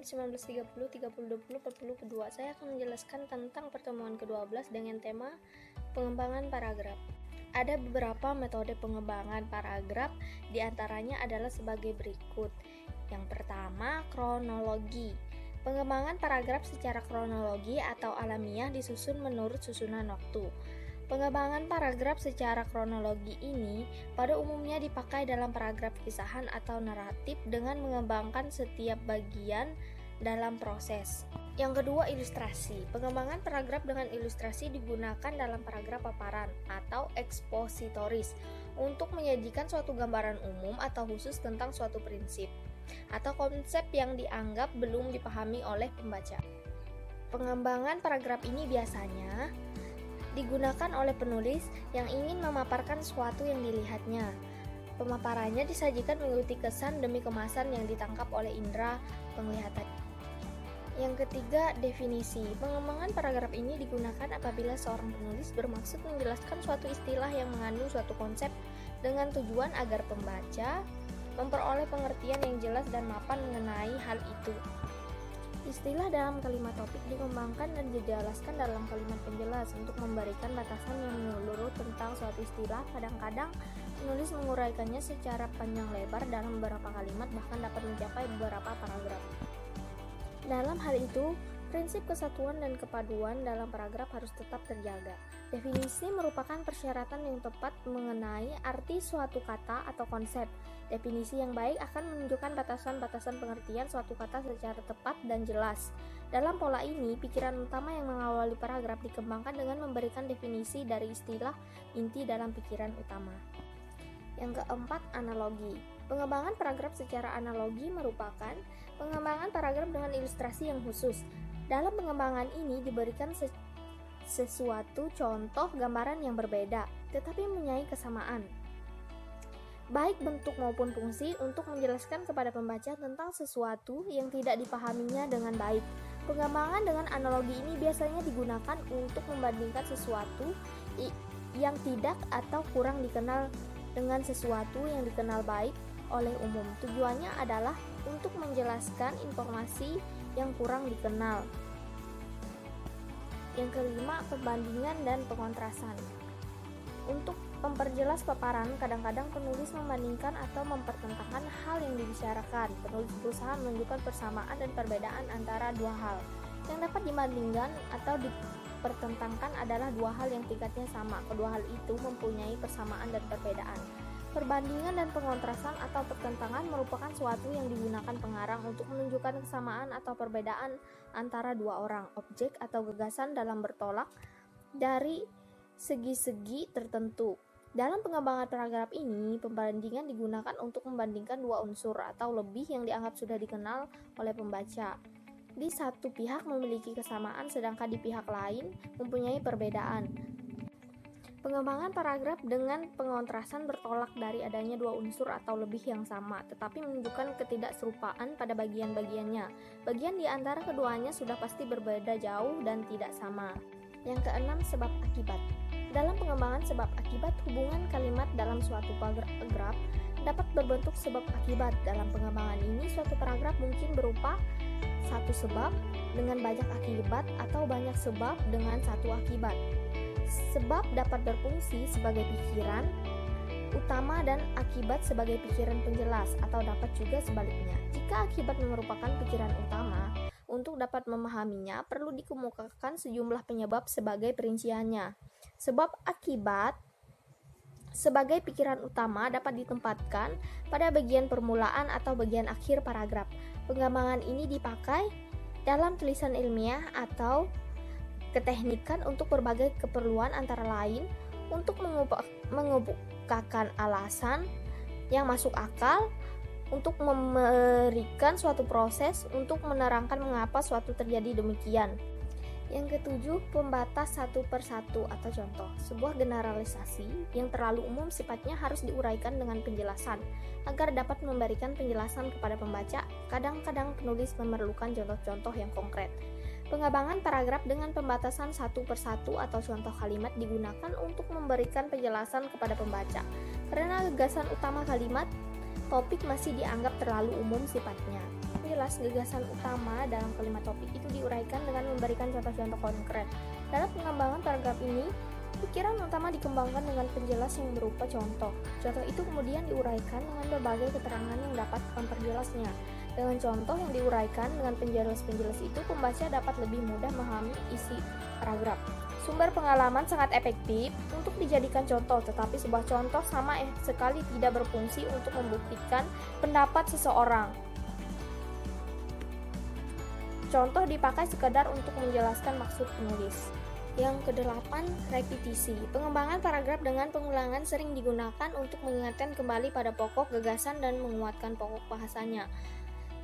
1930, 30, 20, 40 kedua. Saya akan menjelaskan tentang pertemuan ke-12 dengan tema pengembangan paragraf. Ada beberapa metode pengembangan paragraf, diantaranya adalah sebagai berikut. Yang pertama, kronologi. Pengembangan paragraf secara kronologi atau alamiah disusun menurut susunan waktu. Pengembangan paragraf secara kronologi ini pada umumnya dipakai dalam paragraf kisahan atau naratif dengan mengembangkan setiap bagian dalam proses. Yang kedua, ilustrasi. Pengembangan paragraf dengan ilustrasi digunakan dalam paragraf paparan atau ekspositoris untuk menyajikan suatu gambaran umum atau khusus tentang suatu prinsip atau konsep yang dianggap belum dipahami oleh pembaca. Pengembangan paragraf ini biasanya digunakan oleh penulis yang ingin memaparkan sesuatu yang dilihatnya. Pemaparannya disajikan mengikuti kesan demi kemasan yang ditangkap oleh indera penglihatan. Yang ketiga, definisi. Pengembangan paragraf ini digunakan apabila seorang penulis bermaksud menjelaskan suatu istilah yang mengandung suatu konsep dengan tujuan agar pembaca memperoleh pengertian yang jelas dan mapan mengenai hal itu. Istilah dalam kalimat topik dikembangkan dan dijelaskan dalam kalimat penjelas untuk memberikan batasan yang menyeluruh tentang suatu istilah. Kadang-kadang penulis menguraikannya secara panjang lebar dalam beberapa kalimat, bahkan dapat mencapai beberapa paragraf. Dalam hal itu, prinsip kesatuan dan kepaduan dalam paragraf harus tetap terjaga. Definisi merupakan persyaratan yang tepat mengenai arti suatu kata atau konsep. Definisi yang baik akan menunjukkan batasan-batasan pengertian suatu kata secara tepat dan jelas. Dalam pola ini, pikiran utama yang mengawali paragraf dikembangkan dengan memberikan definisi dari istilah inti dalam pikiran utama. Yang keempat, analogi. Pengembangan paragraf secara analogi merupakan pengembangan paragraf dengan ilustrasi yang khusus. Dalam pengembangan ini diberikan sesuatu contoh gambaran yang berbeda, tetapi mempunyai kesamaan, baik bentuk maupun fungsi, untuk menjelaskan kepada pembaca tentang sesuatu yang tidak dipahaminya dengan baik. Pengembangan dengan analogi ini biasanya digunakan untuk membandingkan sesuatu yang tidak atau kurang dikenal dengan sesuatu yang dikenal baik oleh umum. Tujuannya adalah untuk menjelaskan informasi yang kurang dikenal. Yang kelima, perbandingan dan pengontrasan. Untuk memperjelas paparan, kadang-kadang penulis membandingkan atau mempertentangkan hal yang dibicarakan. Penulis berusaha menunjukkan persamaan dan perbedaan antara dua hal. Yang dapat dibandingkan atau dipertentangkan adalah dua hal yang tingkatnya sama. Kedua hal itu mempunyai persamaan dan perbedaan. Perbandingan dan pengontrasan atau pertentangan merupakan suatu yang digunakan pengarang untuk menunjukkan kesamaan atau perbedaan antara dua orang, objek atau gagasan dalam bertolak dari segi-segi tertentu. Dalam pengembangan paragraf ini, pembandingan digunakan untuk membandingkan dua unsur atau lebih yang dianggap sudah dikenal oleh pembaca. Di satu pihak memiliki kesamaan, sedangkan di pihak lain mempunyai perbedaan. Pengembangan paragraf dengan pengontrasan bertolak dari adanya dua unsur atau lebih yang sama, tetapi menunjukkan ketidakserupaan pada bagian-bagiannya. Bagian di antara keduanya sudah pasti berbeda jauh dan tidak sama. Yang keenam, sebab akibat. Dalam pengembangan sebab akibat, hubungan kalimat dalam suatu paragraf dapat berbentuk sebab akibat. Dalam pengembangan ini, suatu paragraf mungkin berupa satu sebab dengan banyak akibat atau banyak sebab dengan satu akibat. Sebab dapat berfungsi sebagai pikiran utama dan akibat sebagai pikiran penjelas, atau dapat juga sebaliknya. Jika akibat merupakan pikiran utama, untuk dapat memahaminya perlu dikemukakan sejumlah penyebab sebagai perinciannya. Sebab akibat sebagai pikiran utama dapat ditempatkan pada bagian permulaan atau bagian akhir paragraf. Pengembangan ini dipakai dalam tulisan ilmiah atau keteknikan untuk berbagai keperluan, antara lain untuk mengemukakan alasan yang masuk akal, untuk memberikan suatu proses, untuk menerangkan mengapa suatu terjadi demikian. Yang ketujuh, pembatas satu per satu atau contoh. Sebuah generalisasi yang terlalu umum sifatnya harus diuraikan dengan penjelasan agar dapat memberikan penjelasan kepada pembaca. Kadang-kadang penulis memerlukan contoh-contoh yang konkret. Pengembangan paragraf dengan pembatasan satu per satu atau contoh kalimat digunakan untuk memberikan penjelasan kepada pembaca. Karena gagasan utama kalimat, topik masih dianggap terlalu umum sifatnya. Jelas, gagasan utama dalam kalimat topik itu diuraikan dengan memberikan contoh-contoh konkret. Dalam pengembangan paragraf ini, pikiran utama dikembangkan dengan penjelas yang berupa contoh. Contoh itu kemudian diuraikan dengan berbagai keterangan yang dapat memperjelasnya. Dengan contoh yang diuraikan dengan penjelas-penjelas itu, pembaca dapat lebih mudah memahami isi paragraf. Sumber pengalaman sangat efektif untuk dijadikan contoh, tetapi sebuah contoh sama sekali tidak berfungsi untuk membuktikan pendapat seseorang. Contoh dipakai sekedar untuk menjelaskan maksud penulis. Yang kedelapan, repetisi. Pengembangan paragraf dengan pengulangan sering digunakan untuk mengingatkan kembali pada pokok gagasan dan menguatkan pokok bahasanya.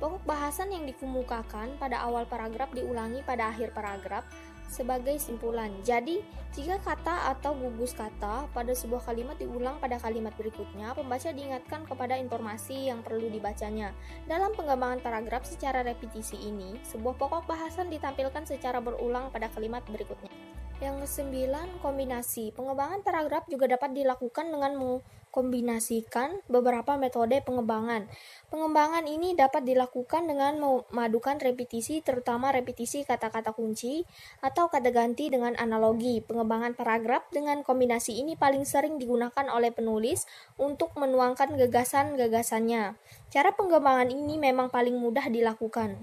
Pokok bahasan yang dikemukakan pada awal paragraf diulangi pada akhir paragraf sebagai simpulan. Jadi, jika kata atau gugus kata pada sebuah kalimat diulang pada kalimat berikutnya, pembaca diingatkan kepada informasi yang perlu dibacanya. Dalam pengembangan paragraf secara repetisi ini, sebuah pokok bahasan ditampilkan secara berulang pada kalimat berikutnya. Yang kesembilan, kombinasi. Pengembangan paragraf juga dapat dilakukan dengan mengkombinasikan beberapa metode pengembangan. Pengembangan ini dapat dilakukan dengan memadukan repetisi, terutama repetisi kata-kata kunci, atau kata ganti dengan analogi. Pengembangan paragraf dengan kombinasi ini paling sering digunakan oleh penulis untuk menuangkan gagasan-gagasannya. Cara pengembangan ini memang paling mudah dilakukan.